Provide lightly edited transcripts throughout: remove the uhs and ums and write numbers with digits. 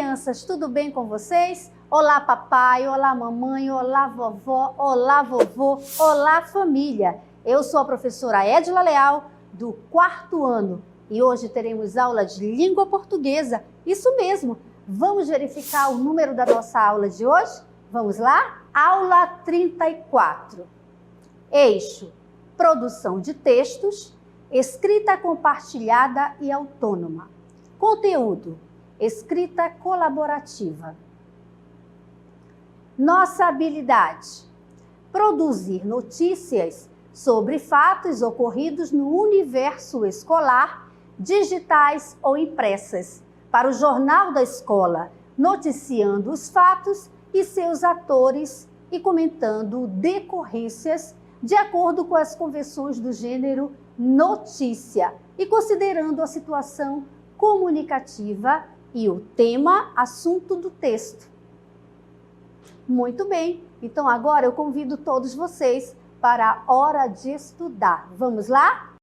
crianças, tudo bem com vocês? Olá papai, olá mamãe, olá vovó, olá vovô, olá família. Eu sou a professora Edila Leal, do 4º ano, e hoje teremos aula de língua portuguesa. Isso mesmo, vamos verificar o número da nossa aula de hoje? Vamos lá? Aula 34. Eixo: produção de textos, escrita compartilhada e autônoma. Conteúdo: escrita colaborativa. Nossa habilidade: produzir notícias sobre fatos ocorridos no universo escolar, digitais ou impressas, para o jornal da escola, noticiando os fatos e seus atores e comentando decorrências de acordo com as convenções do gênero notícia e considerando a situação comunicativa e o tema, assunto do texto. Muito bem, então agora eu convido todos vocês para a hora de estudar. Vamos lá?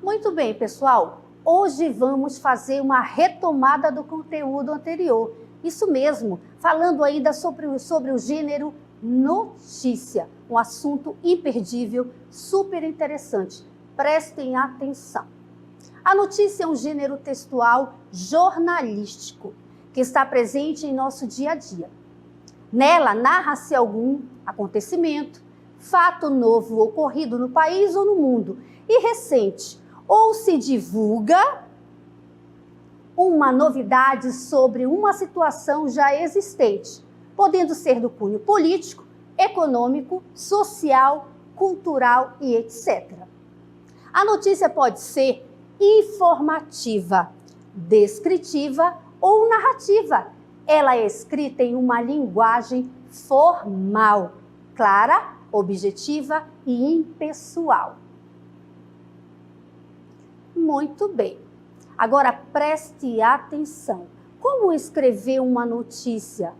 Muito bem, pessoal. Hoje vamos fazer uma retomada do conteúdo anterior. Isso mesmo, falando ainda sobre o gênero notícia, um assunto imperdível, super interessante. Prestem atenção. A notícia é um gênero textual jornalístico que está presente em nosso dia a dia. Nela narra-se algum acontecimento, fato novo ocorrido no país ou no mundo e recente, ou se divulga uma novidade sobre uma situação já existente, podendo ser do cunho político, econômico, social, cultural e etc. A notícia pode ser informativa, descritiva ou narrativa. Ela é escrita em uma linguagem formal, clara, objetiva e impessoal. Muito bem. Agora preste atenção. Como escrever uma notícia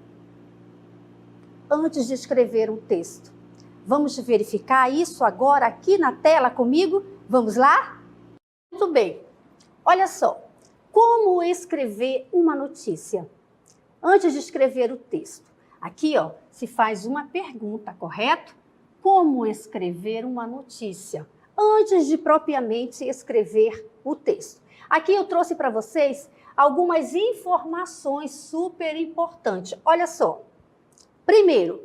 antes de escrever um texto? Vamos verificar isso agora aqui na tela comigo? Vamos lá? Muito bem. Olha só. Como escrever uma notícia antes de escrever o texto? Aqui, ó, se faz uma pergunta, correto? Como escrever uma notícia antes de propriamente escrever o texto? Aqui eu trouxe para vocês algumas informações super importantes. Olha só. Primeiro,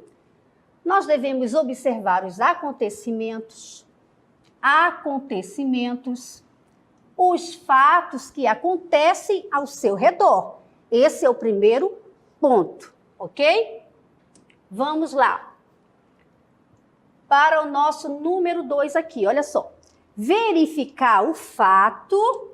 nós devemos observar os acontecimentos, os fatos que acontecem ao seu redor. Esse é o primeiro ponto, ok? Vamos lá. Para o nosso número 2 aqui, olha só. Verificar o fato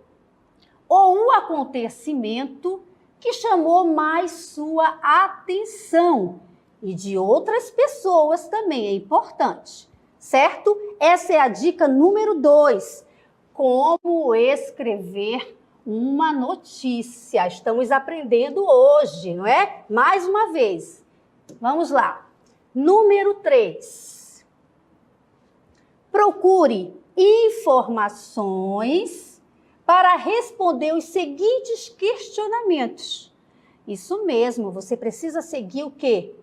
ou o acontecimento que chamou mais sua atenção e de outras pessoas também é importante, certo? Essa é a dica número 2. Como escrever uma notícia. Estamos aprendendo hoje, não é? Mais uma vez. Vamos lá. Número 3. Procure informações para responder os seguintes questionamentos. Isso mesmo, você precisa seguir o quê?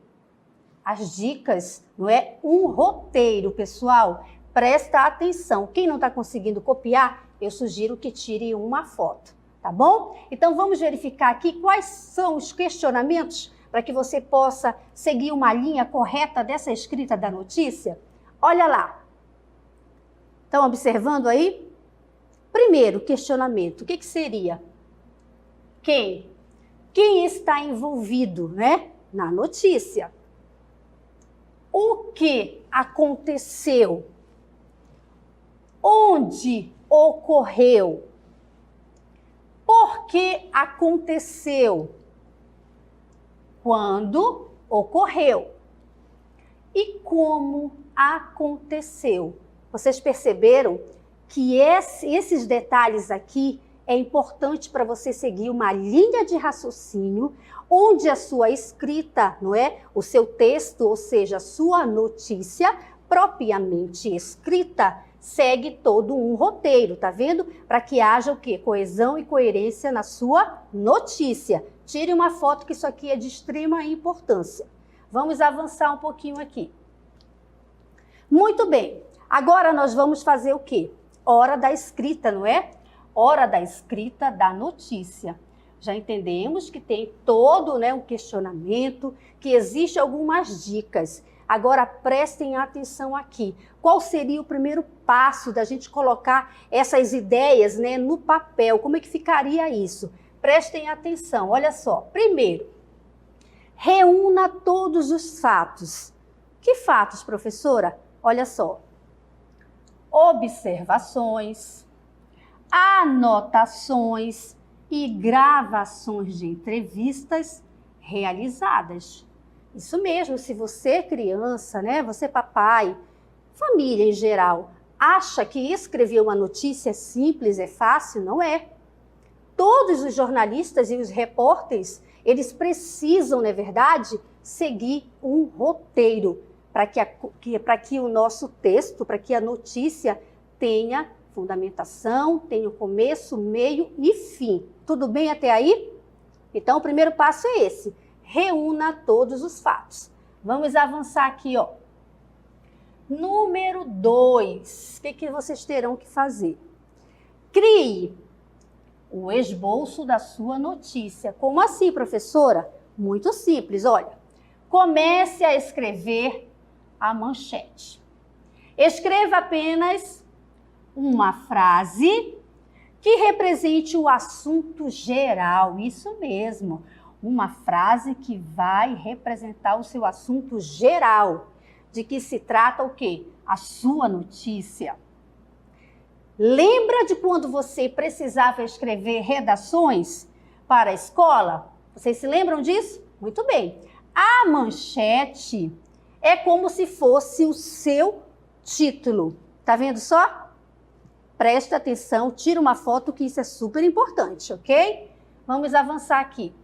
As dicas, não é? Um roteiro, pessoal. Presta atenção. Quem não está conseguindo copiar, eu sugiro que tire uma foto, tá bom? Então vamos verificar aqui quais são os questionamentos para que você possa seguir uma linha correta dessa escrita da notícia. Olha lá. Estão observando aí? Primeiro questionamento, o que seria? Quem? Quem está envolvido, né, na notícia? O que aconteceu? Onde ocorreu? Por que aconteceu? Quando ocorreu? E como aconteceu? Vocês perceberam que esses detalhes aqui é importante para você seguir uma linha de raciocínio onde a sua escrita, não é? O seu texto, ou seja, a sua notícia propriamente escrita, segue todo um roteiro, tá vendo? Para que haja o quê? Coesão e coerência na sua notícia. Tire uma foto que isso aqui é de extrema importância. Vamos avançar um pouquinho aqui. Muito bem. Agora nós vamos fazer o quê? Hora da escrita, não é? Hora da escrita da notícia. Já entendemos que tem todo, né, um questionamento, que existe algumas dicas. Agora prestem atenção aqui. Qual seria o primeiro passo da gente colocar essas ideias, né, no papel? Como é que ficaria isso? Prestem atenção, olha só. Primeiro, reúna todos os fatos. Que fatos, professora? Olha só. Observações, anotações e gravações de entrevistas realizadas. Isso mesmo, se você criança, né, você papai, família em geral, acha que escrever uma notícia simples é fácil, não é. Todos os jornalistas e os repórteres, eles precisam, não é verdade, seguir um roteiro para que o nosso texto, para que a notícia tenha fundamentação, tenha o começo, meio e fim. Tudo bem até aí? Então, o primeiro passo é esse. Reúna todos os fatos. Vamos avançar aqui, ó. Número 2. O que vocês terão que fazer? Crie o esboço da sua notícia. Como assim, professora? Muito simples, olha. Comece a escrever a manchete. Escreva apenas uma frase que represente o assunto geral. Isso mesmo. Uma frase que vai representar o seu assunto geral. De que se trata o quê? A sua notícia. Lembra de quando você precisava escrever redações para a escola? Vocês se lembram disso? Muito bem. A manchete é como se fosse o seu título. Tá vendo só? Presta atenção, tira uma foto que isso é super importante, ok? Vamos avançar aqui.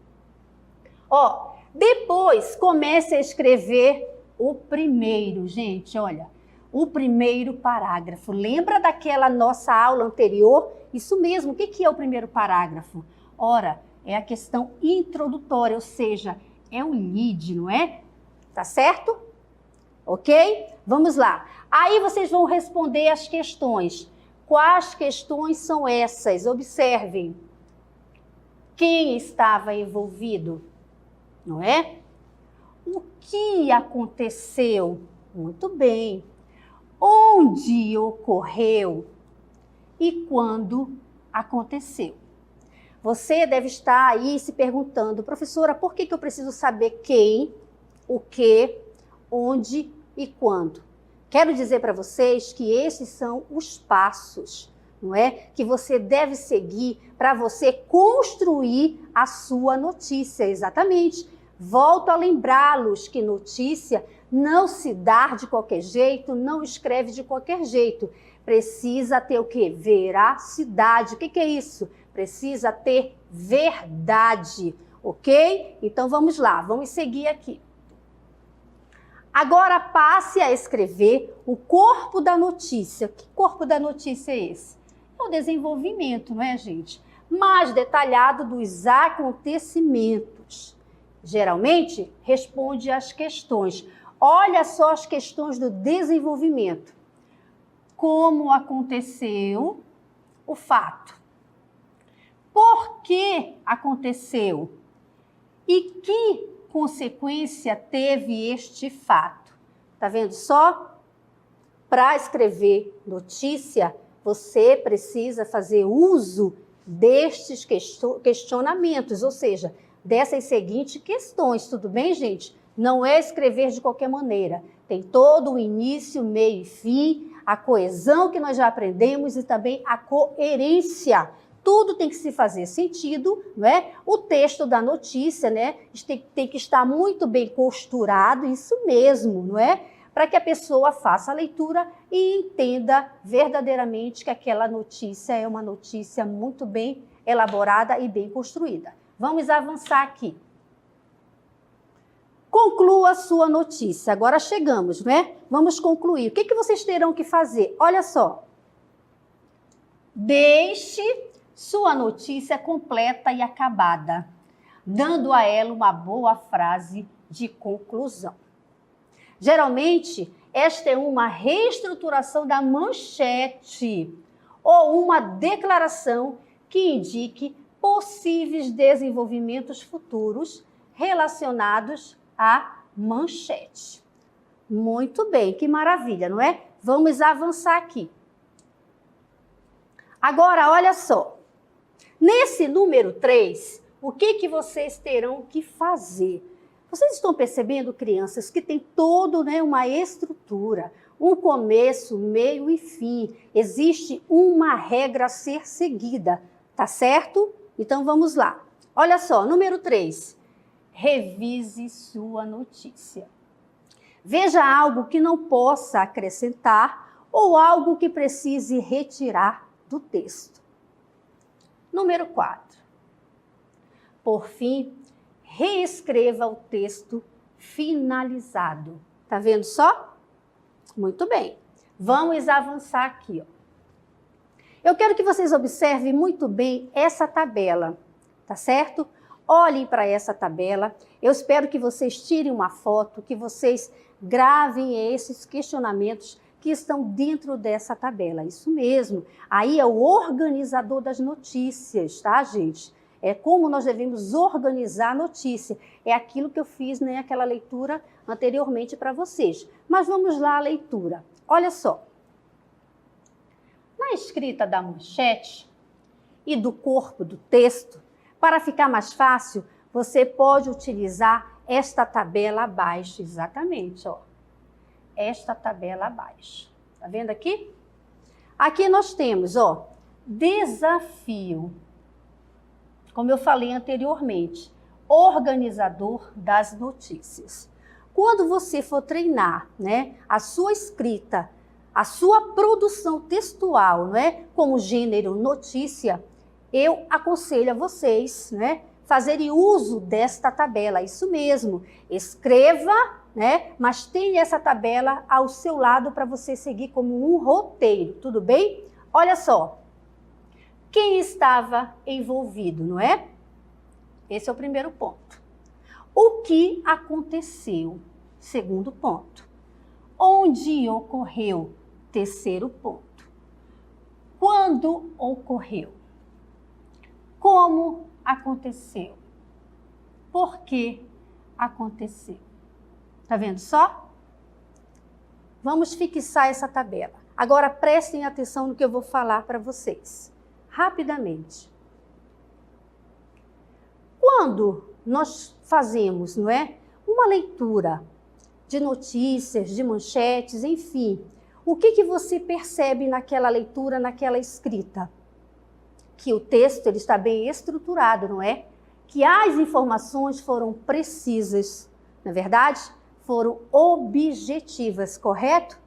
Ó, depois comece a escrever o primeiro, gente, olha, o primeiro parágrafo. Lembra daquela nossa aula anterior? Isso mesmo, o que é o primeiro parágrafo? Ora, é a questão introdutória, ou seja, é o lead, não é? Tá certo? Ok? Vamos lá. Aí vocês vão responder as questões. Quais questões são essas? Observem. Quem estava envolvido? Não é? O que aconteceu? Muito bem. Onde ocorreu? E quando aconteceu? Você deve estar aí se perguntando, professora, por que eu preciso saber quem, o que, onde e quando? Quero dizer para vocês que esses são os passos, não é? Que você deve seguir para você construir a sua notícia, exatamente. Volto a lembrá-los que notícia não se dá de qualquer jeito, não escreve de qualquer jeito. Precisa ter o quê? Veracidade. O que é isso? Precisa ter verdade, ok? Então vamos lá, vamos seguir aqui. Agora passe a escrever o corpo da notícia. Que corpo da notícia é esse? É o desenvolvimento, não é, gente? Mais detalhado dos acontecimentos. Geralmente, responde às questões. Olha só as questões do desenvolvimento. Como aconteceu o fato? Por que aconteceu? E que consequência teve este fato? Tá vendo só? Para escrever notícia, você precisa fazer uso destes questionamentos, ou seja, dessas seguintes questões, tudo bem, gente? Não é escrever de qualquer maneira. Tem todo o início, meio e fim, a coesão que nós já aprendemos e também a coerência. Tudo tem que se fazer sentido, não é? O texto da notícia, né, tem que estar muito bem costurado, isso mesmo, não é? Para que a pessoa faça a leitura e entenda verdadeiramente que aquela notícia é uma notícia muito bem elaborada e bem construída. Vamos avançar aqui. Conclua a sua notícia. Agora chegamos, né? Vamos concluir. O que vocês terão que fazer? Olha só. Deixe sua notícia completa e acabada, dando a ela uma boa frase de conclusão. Geralmente, esta é uma reestruturação da manchete ou uma declaração que indique possíveis desenvolvimentos futuros relacionados à manchete. Muito bem, que maravilha, não é? Vamos avançar aqui. Agora, olha só. Nesse número 3, o que vocês terão que fazer? Vocês estão percebendo, crianças, que tem todo, né, uma estrutura, um começo, meio e fim. Existe uma regra a ser seguida, tá certo? Então, vamos lá. Olha só, número 3. Revise sua notícia. Veja algo que não possa acrescentar ou algo que precise retirar do texto. Número 4. Por fim, reescreva o texto finalizado. Tá vendo só? Muito bem. Vamos avançar aqui, ó. Eu quero que vocês observem muito bem essa tabela, tá certo? Olhem para essa tabela. Eu espero que vocês tirem uma foto, que vocês gravem esses questionamentos que estão dentro dessa tabela. Isso mesmo. Aí é o organizador das notícias, tá, gente? É como nós devemos organizar a notícia. É aquilo que eu fiz, né, aquela leitura anteriormente para vocês. Mas vamos lá à leitura. Olha só. Na escrita da manchete e do corpo do texto, para ficar mais fácil, você pode utilizar esta tabela abaixo, exatamente, ó. Esta tabela abaixo. Tá vendo aqui? Aqui nós temos, ó, desafio. Como eu falei anteriormente, organizador das notícias. Quando você for treinar, né, a sua escrita, a sua produção textual, né, como gênero notícia, eu aconselho a vocês, né, fazerem uso desta tabela. Isso mesmo, escreva, né, mas tenha essa tabela ao seu lado para você seguir como um roteiro, tudo bem? Olha só, quem estava envolvido, não é? Esse é o primeiro ponto. O que aconteceu? Segundo ponto. Onde ocorreu? Terceiro ponto. Quando ocorreu? Como aconteceu? Por que aconteceu? Tá vendo só? Vamos fixar essa tabela. Agora prestem atenção no que eu vou falar para vocês. Rapidamente. Quando nós fazemos, não é, uma leitura de notícias, de manchetes, enfim, o que você percebe naquela leitura, naquela escrita? Que o texto ele está bem estruturado, não é? Que as informações foram precisas, não é verdade? Foram objetivas, correto?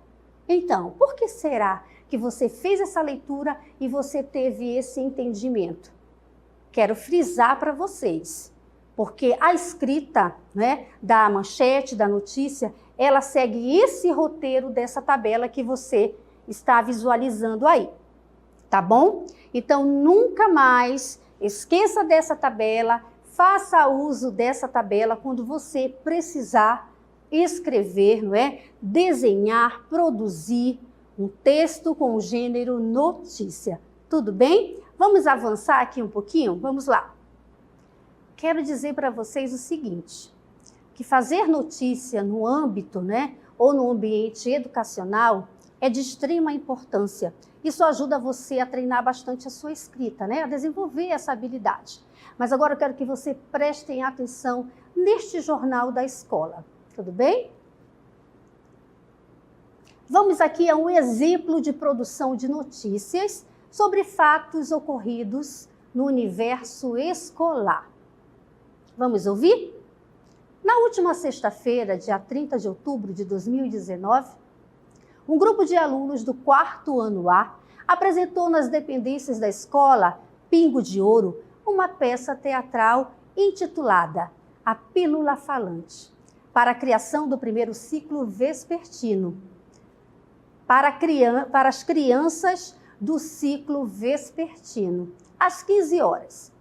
Então, por que será que você fez essa leitura e você teve esse entendimento? Quero frisar para vocês, porque a escrita, né, da manchete, da notícia, ela segue esse roteiro dessa tabela que você está visualizando aí, tá bom? Então, nunca mais esqueça dessa tabela, faça uso dessa tabela quando você precisar escrever, não é? Desenhar, produzir um texto com o gênero notícia. Tudo bem? Vamos avançar aqui um pouquinho? Vamos lá. Quero dizer para vocês o seguinte, que fazer notícia no âmbito, né, ou no ambiente educacional é de extrema importância. Isso ajuda você a treinar bastante a sua escrita, né, a desenvolver essa habilidade. Mas agora eu quero que você prestem atenção neste jornal da escola. Tudo bem? Vamos aqui a um exemplo de produção de notícias sobre fatos ocorridos no universo escolar. Vamos ouvir? Na última sexta-feira, dia 30 de outubro de 2019, um grupo de alunos do 4º ano A apresentou nas dependências da escola Pingo de Ouro uma peça teatral intitulada A Pílula Falante, para a criação do primeiro ciclo vespertino, para as crianças do ciclo vespertino, às 15 horas.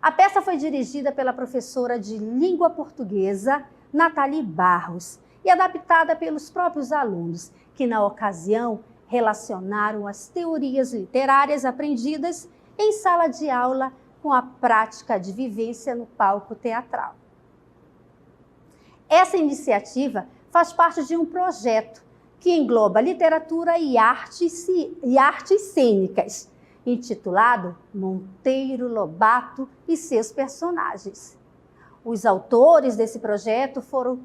A peça foi dirigida pela professora de língua portuguesa, Nathalie Barros, e adaptada pelos próprios alunos, que na ocasião relacionaram as teorias literárias aprendidas em sala de aula com a prática de vivência no palco teatral. Essa iniciativa faz parte de um projeto que engloba literatura e artes cênicas, intitulado Monteiro Lobato e seus personagens. Os autores desse projeto foram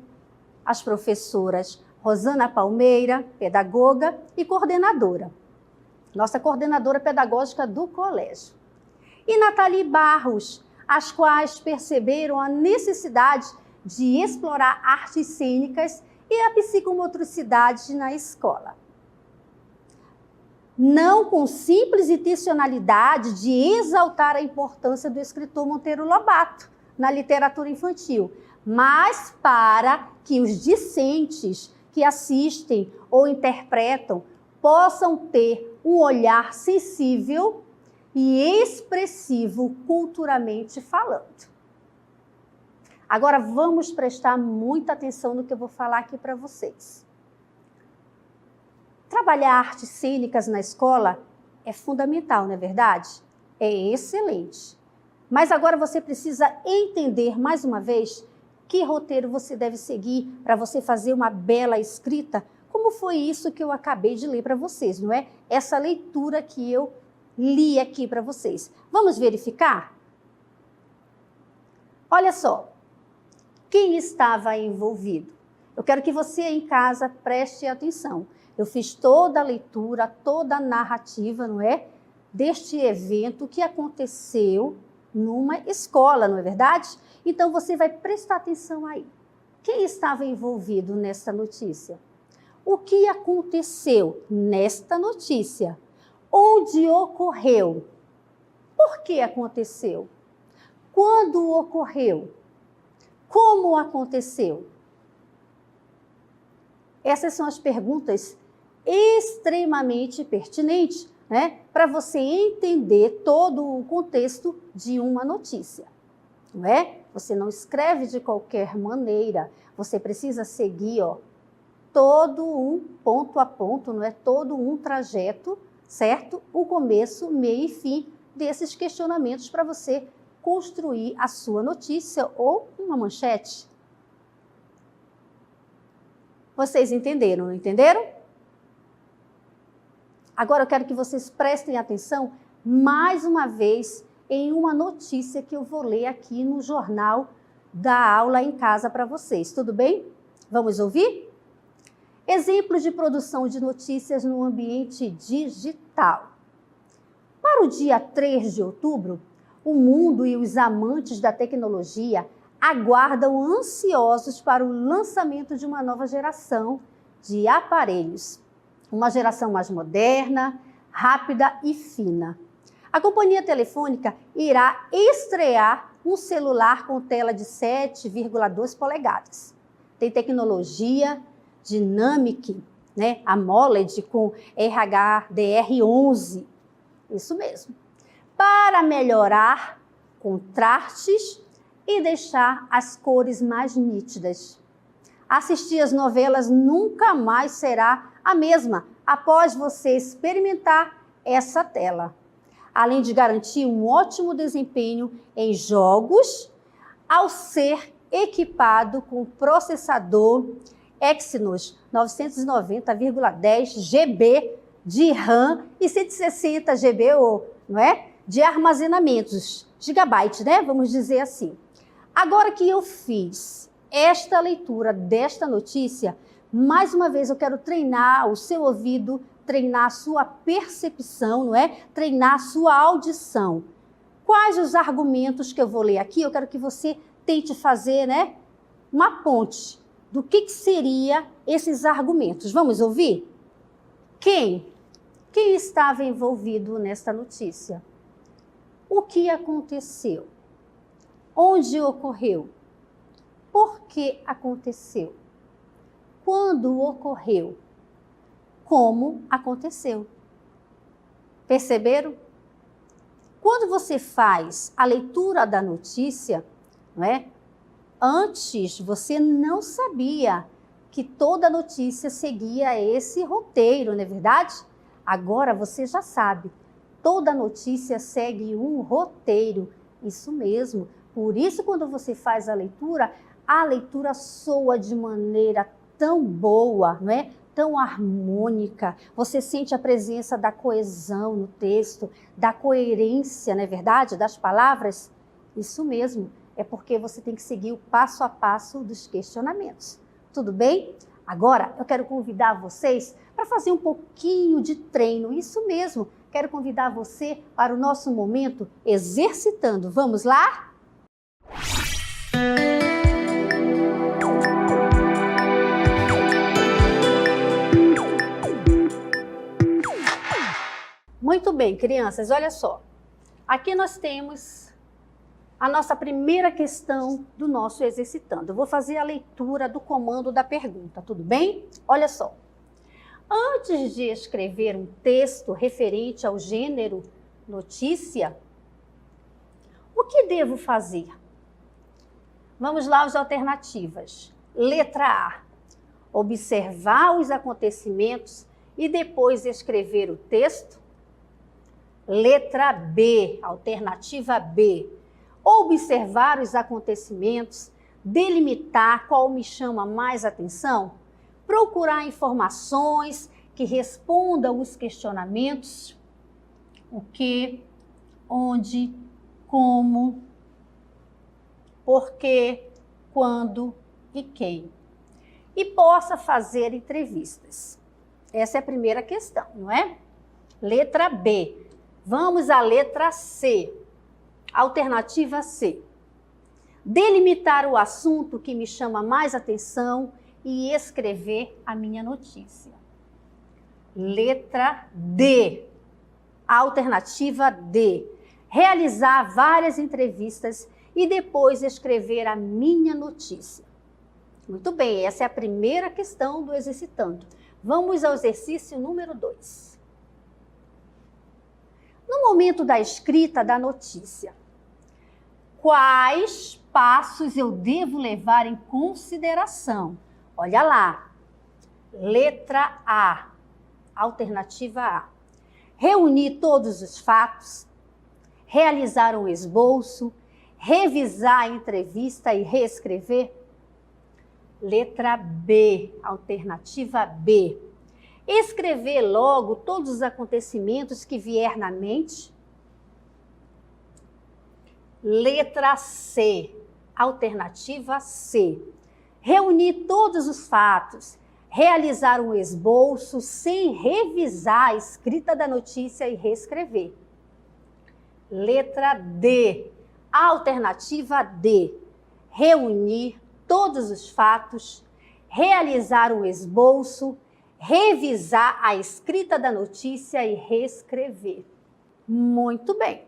as professoras Rosana Palmeira, pedagoga e coordenadora, nossa coordenadora pedagógica do colégio, e Nathalie Barros, as quais perceberam a necessidade de explorar artes cênicas e a psicomotricidade na escola. Não com simples intencionalidade de exaltar a importância do escritor Monteiro Lobato na literatura infantil, mas para que os discentes que assistem ou interpretam possam ter um olhar sensível e expressivo culturalmente falando. Agora vamos prestar muita atenção no que eu vou falar aqui para vocês. Trabalhar artes cênicas na escola é fundamental, não é verdade? É excelente. Mas agora você precisa entender, mais uma vez, que roteiro você deve seguir para você fazer uma bela escrita, como foi isso que eu acabei de ler para vocês, não é? Essa leitura que eu li aqui para vocês. Vamos verificar? Olha só, quem estava envolvido? Eu quero que você em casa preste atenção. Eu fiz toda a leitura, toda a narrativa, não é? Deste evento que aconteceu numa escola, não é verdade? Então você vai prestar atenção aí. Quem estava envolvido nessa notícia? O que aconteceu nesta notícia? Onde ocorreu? Por que aconteceu? Quando ocorreu? Como aconteceu? Essas são as perguntas extremamente pertinentes, né, para você entender todo o contexto de uma notícia, não é? Você não escreve de qualquer maneira, você precisa seguir, todo um ponto a ponto, não é? Todo um trajeto, certo? O começo, meio e fim desses questionamentos para você construir a sua notícia ou uma manchete. Vocês entenderam, não entenderam? Agora eu quero que vocês prestem atenção mais uma vez em uma notícia que eu vou ler aqui no jornal da aula em casa para vocês, tudo bem? Vamos ouvir? Exemplos de produção de notícias no ambiente digital. Para o dia 3 de outubro, o mundo e os amantes da tecnologia aguardam ansiosos para o lançamento de uma nova geração de aparelhos. Uma geração mais moderna, rápida e fina. A companhia telefônica irá estrear um celular com tela de 7,2 polegadas. Tem tecnologia Dynamic, né? AMOLED com HDR11. Isso mesmo. Para melhorar contrastes e deixar as cores mais nítidas. Assistir às novelas nunca mais será a mesma após você experimentar essa tela. Além de garantir um ótimo desempenho em jogos, ao ser equipado com processador Exynos 990,10 GB de RAM e 160 GB, não é? De armazenamentos, gigabyte, né? Vamos dizer assim. Agora que eu fiz esta leitura desta notícia, mais uma vez eu quero treinar o seu ouvido, treinar a sua percepção, não é? Treinar a sua audição. Quais os argumentos que eu vou ler aqui? Eu quero que você tente fazer, né, uma ponte do que seria esses argumentos. Vamos ouvir? Quem estava envolvido nesta notícia? O que aconteceu? Onde ocorreu? Por que aconteceu? Quando ocorreu? Como aconteceu? Perceberam? Quando você faz a leitura da notícia, não é? Antes você não sabia que toda notícia seguia esse roteiro, não é verdade? Agora você já sabe. Toda notícia segue um roteiro. Isso mesmo. Por isso, quando você faz a leitura soa de maneira tão boa, não é? Tão harmônica. Você sente a presença da coesão no texto, da coerência, não é verdade? Das palavras. Isso mesmo. É porque você tem que seguir o passo a passo dos questionamentos. Tudo bem? Agora, eu quero convidar vocês para fazer um pouquinho de treino. Isso mesmo. Quero convidar você para o nosso momento exercitando. Vamos lá? Muito bem, crianças, olha só. Aqui nós temos a nossa primeira questão do nosso exercitando. Eu vou fazer a leitura do comando da pergunta, tudo bem? Olha só. Antes de escrever um texto referente ao gênero notícia, o que devo fazer? Vamos lá às alternativas. Letra A. Observar os acontecimentos e depois escrever o texto. Letra B. Alternativa B. Observar os acontecimentos, delimitar qual me chama mais atenção, procurar informações que respondam os questionamentos, o que, onde, como, por quê, quando e quem. E possa fazer entrevistas. Essa é a primeira questão, não é? Letra B. Vamos à letra C. Alternativa C. Delimitar o assunto que me chama mais atenção e escrever a minha notícia. Letra D. Alternativa D. Realizar várias entrevistas e depois escrever a minha notícia. Muito bem, essa é a primeira questão do exercitando. Vamos ao exercício número 2. No momento da escrita da notícia, quais passos eu devo levar em consideração? Olha lá. Letra A. Alternativa A. Reunir todos os fatos, realizar um esboço, revisar a entrevista e reescrever. Letra B. Alternativa B. Escrever logo todos os acontecimentos que vier na mente. Letra C. Alternativa C. Reunir todos os fatos, realizar um esboço sem revisar a escrita da notícia e reescrever. Letra D. Alternativa D. Reunir todos os fatos, realizar um esboço, revisar a escrita da notícia e reescrever. Muito bem.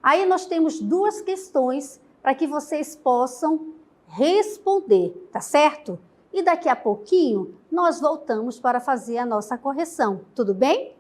Aí nós temos duas questões para que vocês possam responder, tá certo? E daqui a pouquinho nós voltamos para fazer a nossa correção, tudo bem?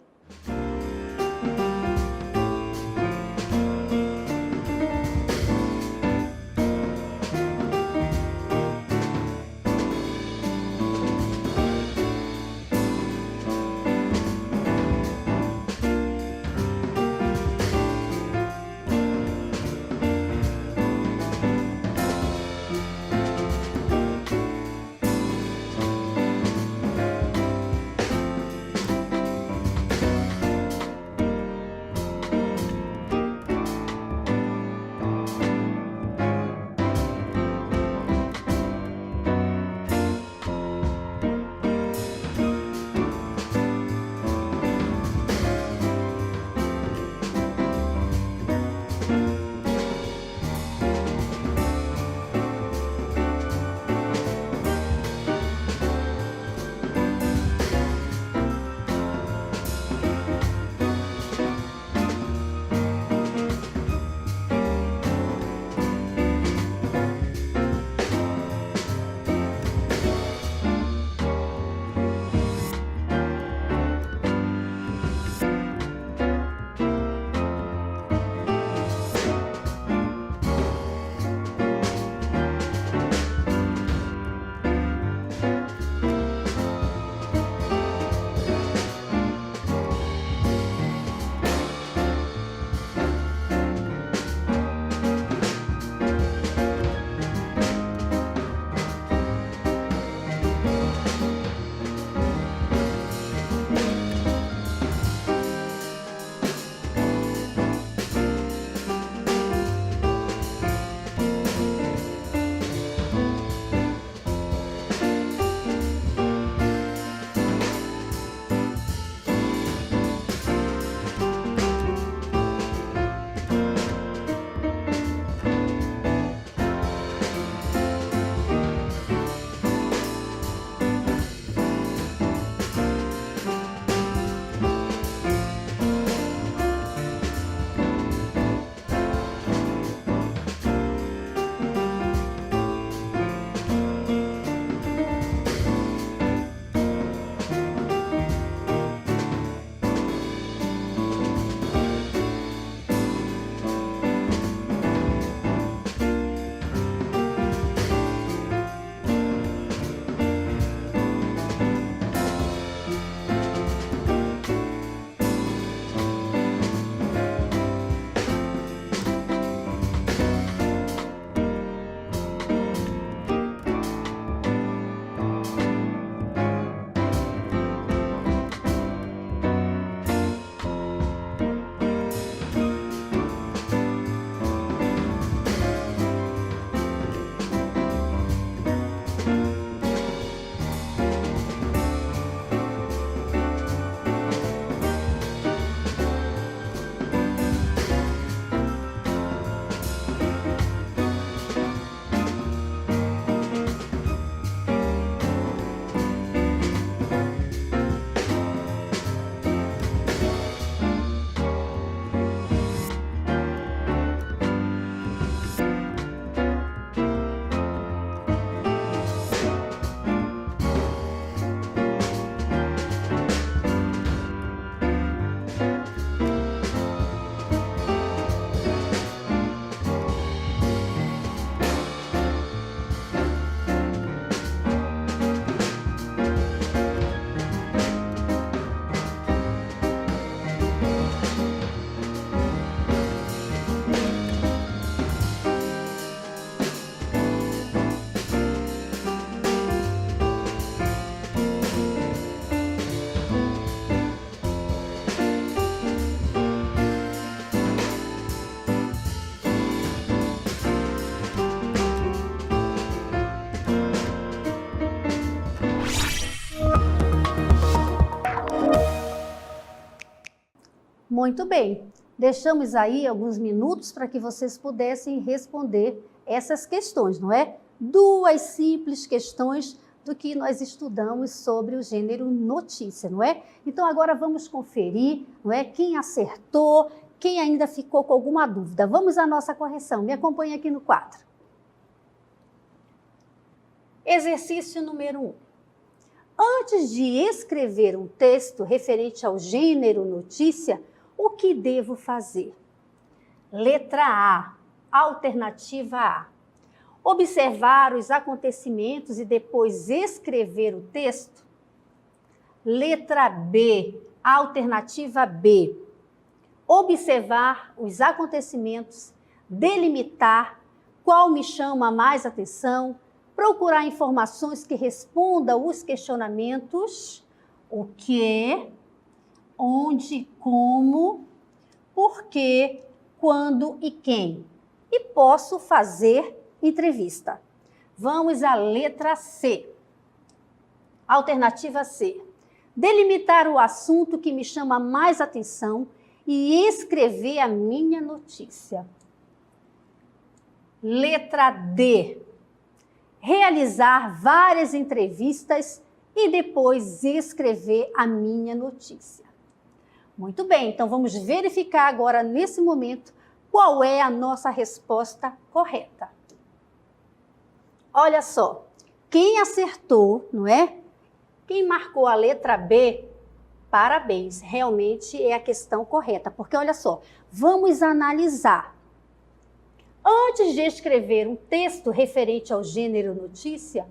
Muito bem. Deixamos aí alguns minutos para que vocês pudessem responder essas questões, não é? 2 simples questões do que nós estudamos sobre o gênero notícia, não é? Então agora vamos conferir, não é? Quem acertou, quem ainda ficou com alguma dúvida. Vamos à nossa correção. Me acompanhe aqui no quadro. Exercício número 1. Antes de escrever um texto referente ao gênero notícia, o que devo fazer? Letra A, alternativa A. Observar os acontecimentos e depois escrever o texto? Letra B, alternativa B. Observar os acontecimentos, delimitar qual me chama mais atenção, procurar informações que respondam os questionamentos, o que, onde, como, por quê, quando e quem. E posso fazer entrevista. Vamos à letra C. Alternativa C. Delimitar o assunto que me chama mais atenção e escrever a minha notícia. Letra D. Realizar várias entrevistas e depois escrever a minha notícia. Muito bem, então vamos verificar agora, nesse momento, qual é a nossa resposta correta. Olha só, quem acertou, não é? Quem marcou a letra B, parabéns, realmente é a questão correta, porque olha só, vamos analisar. Antes de escrever um texto referente ao gênero notícia,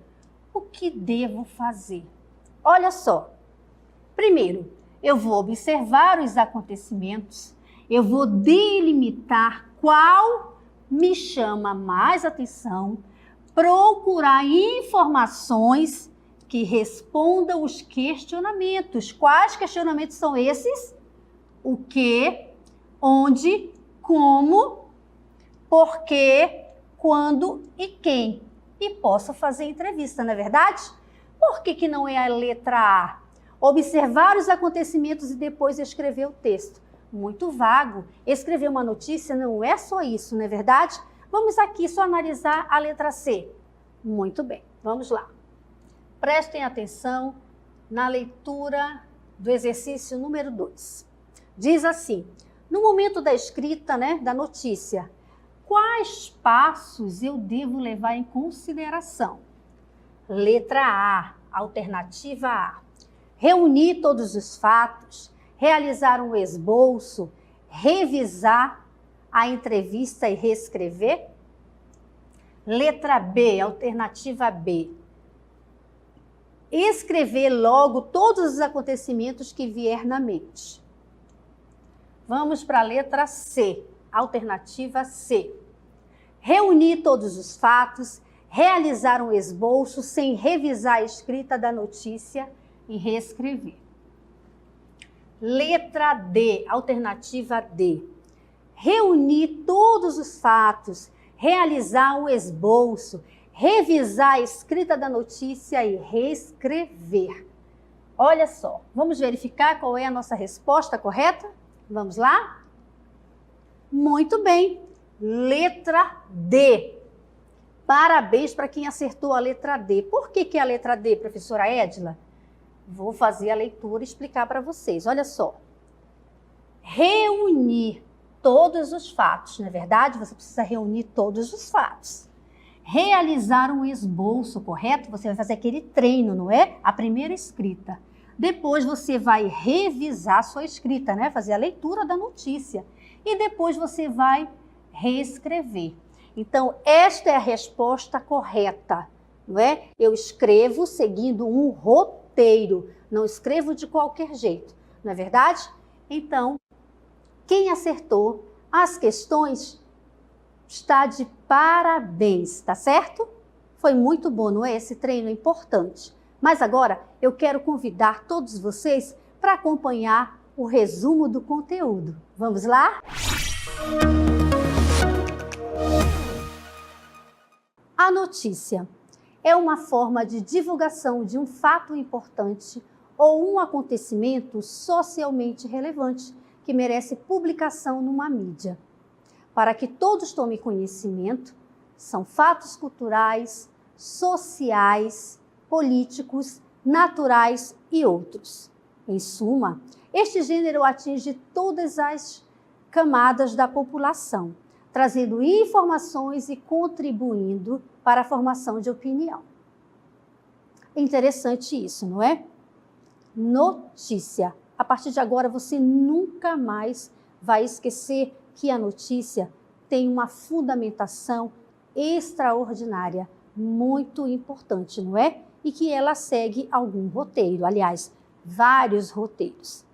o que devo fazer? Olha só, primeiro, eu vou observar os acontecimentos, eu vou delimitar qual me chama mais atenção, procurar informações que respondam os questionamentos. Quais questionamentos são esses? O que, onde, como, por quê, quando e quem. E posso fazer entrevista, não é verdade? Por que não é a letra A? Observar os acontecimentos e depois escrever o texto. Muito vago. Escrever uma notícia não é só isso, não é verdade? Vamos aqui só analisar a letra C. Muito bem, vamos lá. Prestem atenção na leitura do exercício número 2. Diz assim, no momento da escrita, da notícia, quais passos eu devo levar em consideração? Letra A, alternativa A. Reunir todos os fatos, realizar um esboço, revisar a entrevista e reescrever? Letra B, alternativa B. Escrever logo todos os acontecimentos que vier na mente. Vamos para a letra C, alternativa C. Reunir todos os fatos, realizar um esboço sem revisar a escrita da notícia e reescrever. Letra D, alternativa D. Reunir todos os fatos, realizar um esboço, revisar a escrita da notícia e reescrever. Olha só, vamos verificar qual é a nossa resposta correta? Vamos lá? Muito bem, letra D. Parabéns para quem acertou a letra D. Por que é a letra D, professora Edila? Vou fazer a leitura e explicar para vocês. Olha só. Reunir todos os fatos, não é verdade? Você precisa reunir todos os fatos. Realizar um esboço, correto? Você vai fazer aquele treino, não é? A primeira escrita. Depois você vai revisar a sua escrita, fazer a leitura da notícia. E depois você vai reescrever. Então, esta é a resposta correta, não é? Eu escrevo seguindo um roteiro, não escrevo de qualquer jeito, não é verdade? Então, quem acertou as questões está de parabéns, tá certo? Foi muito bom, não é? Esse treino é importante. Mas agora eu quero convidar todos vocês para acompanhar o resumo do conteúdo. Vamos lá? A notícia é uma forma de divulgação de um fato importante ou um acontecimento socialmente relevante que merece publicação numa mídia. Para que todos tomem conhecimento, são fatos culturais, sociais, políticos, naturais e outros. Em suma, este gênero atinge todas as camadas da população, trazendo informações e contribuindo para a formação de opinião. É interessante isso, não é? Notícia. A partir de agora, você nunca mais vai esquecer que a notícia tem uma fundamentação extraordinária, muito importante, não é? E que ela segue algum roteiro, aliás, vários roteiros.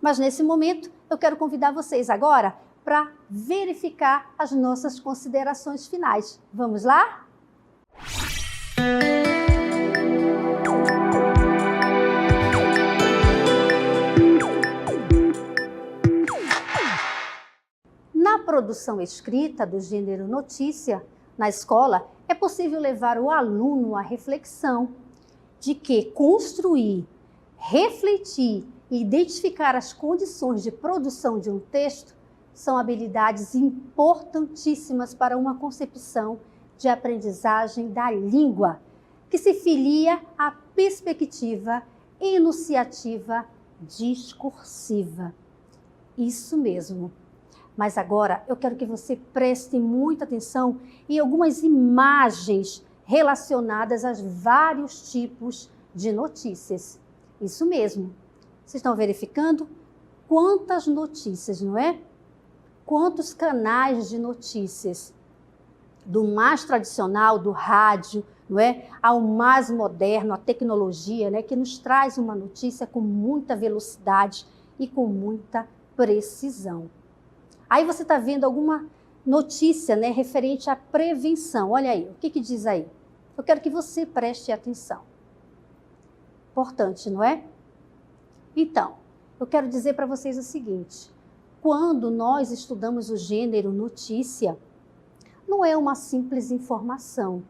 Mas nesse momento, eu quero convidar vocês agora para verificar as nossas considerações finais. Vamos lá? Na produção escrita do gênero notícia, na escola, é possível levar o aluno à reflexão de que construir, refletir e identificar as condições de produção de um texto são habilidades importantíssimas para uma concepção de aprendizagem da língua, que se filia à perspectiva enunciativa discursiva. Isso mesmo. Mas agora eu quero que você preste muita atenção em algumas imagens relacionadas aos vários tipos de notícias. Isso mesmo. Vocês estão verificando quantas notícias, não é? Quantos canais de notícias, do mais tradicional, do rádio, não é? Ao mais moderno, a tecnologia, né? Que nos traz uma notícia com muita velocidade e com muita precisão. Aí você está vendo alguma notícia, né, referente à prevenção. Olha aí, o que diz aí? Eu quero que você preste atenção. Importante, não é? Então, eu quero dizer para vocês o seguinte. Quando nós estudamos o gênero notícia, não é uma simples informação,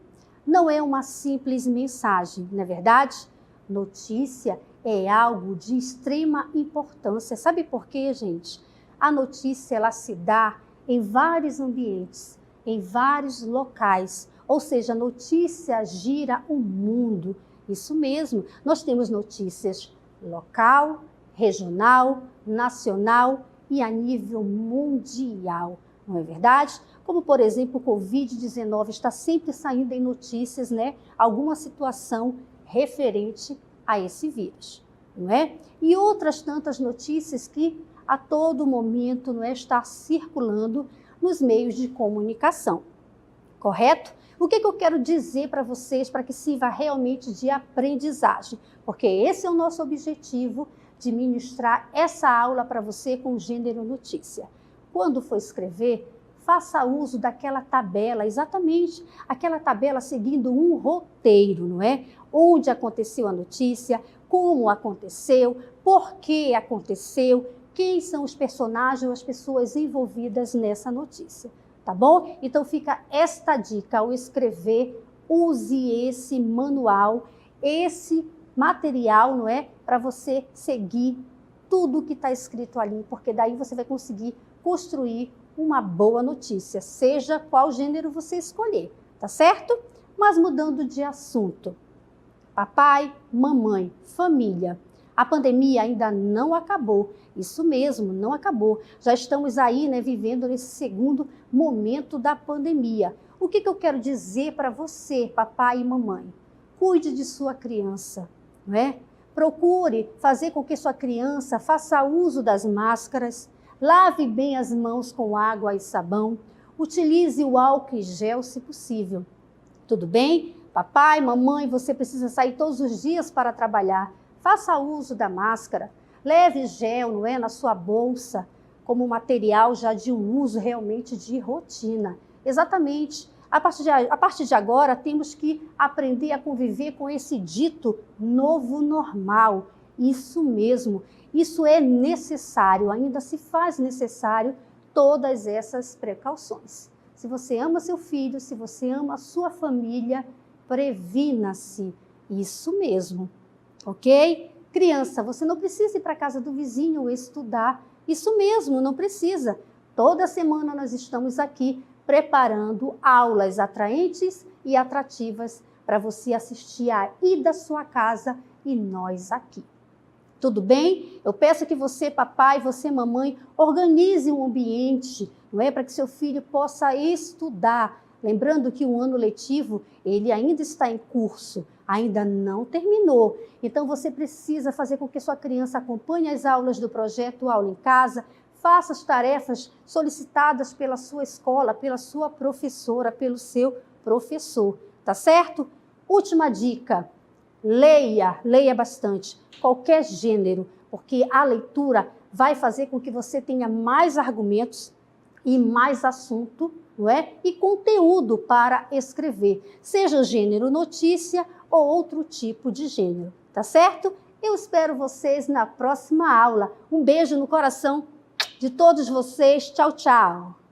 não é uma simples mensagem, não é verdade? Notícia é algo de extrema importância. Sabe por quê, gente? A notícia, ela se dá em vários ambientes, em vários locais. Ou seja, a notícia gira o mundo. Isso mesmo. Nós temos notícias local, regional, nacional e a nível mundial. Não é verdade? Como, por exemplo, o Covid-19 está sempre saindo em notícias, né? Alguma situação referente a esse vírus, não é? E outras tantas notícias que a todo momento, não é, está circulando nos meios de comunicação, correto? O que eu quero dizer para vocês para que sirva realmente de aprendizagem? Porque esse é o nosso objetivo de ministrar essa aula para você com o gênero notícia. Quando for escrever, faça uso daquela tabela, exatamente aquela tabela seguindo um roteiro, não é? Onde aconteceu a notícia, como aconteceu, por que aconteceu, quem são os personagens ou as pessoas envolvidas nessa notícia, tá bom? Então fica esta dica, ao escrever, use esse manual, esse material, não é? Para você seguir tudo que está escrito ali, porque daí você vai conseguir construir uma boa notícia, seja qual gênero você escolher, tá certo? Mas mudando de assunto, papai, mamãe, família, a pandemia ainda não acabou, isso mesmo, não acabou. Já estamos aí, né, vivendo nesse segundo momento da pandemia. O que eu quero dizer para você, papai e mamãe? Cuide de sua criança, não é? Procure fazer com que sua criança faça uso das máscaras, lave bem as mãos com água e sabão, utilize o álcool e gel se possível. Tudo bem? Papai, mamãe, você precisa sair todos os dias para trabalhar. Faça uso da máscara, leve gel, não é, na sua bolsa, como material já de um uso realmente de rotina. Exatamente. A partir de agora, temos que aprender a conviver com esse dito novo normal. Isso mesmo, isso é necessário, ainda se faz necessário todas essas precauções. Se você ama seu filho, se você ama a sua família, previna-se. Isso mesmo, ok? Criança, você não precisa ir para a casa do vizinho estudar. Isso mesmo, não precisa. Toda semana nós estamos aqui preparando aulas atraentes e atrativas para você assistir aí da sua casa e nós aqui. Tudo bem? Eu peço que você, papai, você, mamãe, organize um ambiente, não é, para que seu filho possa estudar. Lembrando que o ano letivo, ele ainda está em curso, ainda não terminou. Então, você precisa fazer com que sua criança acompanhe as aulas do projeto Aula em Casa, faça as tarefas solicitadas pela sua escola, pela sua professora, pelo seu professor, tá certo? Última dica, leia bastante, qualquer gênero, porque a leitura vai fazer com que você tenha mais argumentos e mais assunto, não é? E conteúdo para escrever, seja o gênero notícia ou outro tipo de gênero, tá certo? Eu espero vocês na próxima aula. Um beijo no coração de todos vocês. Tchau, tchau.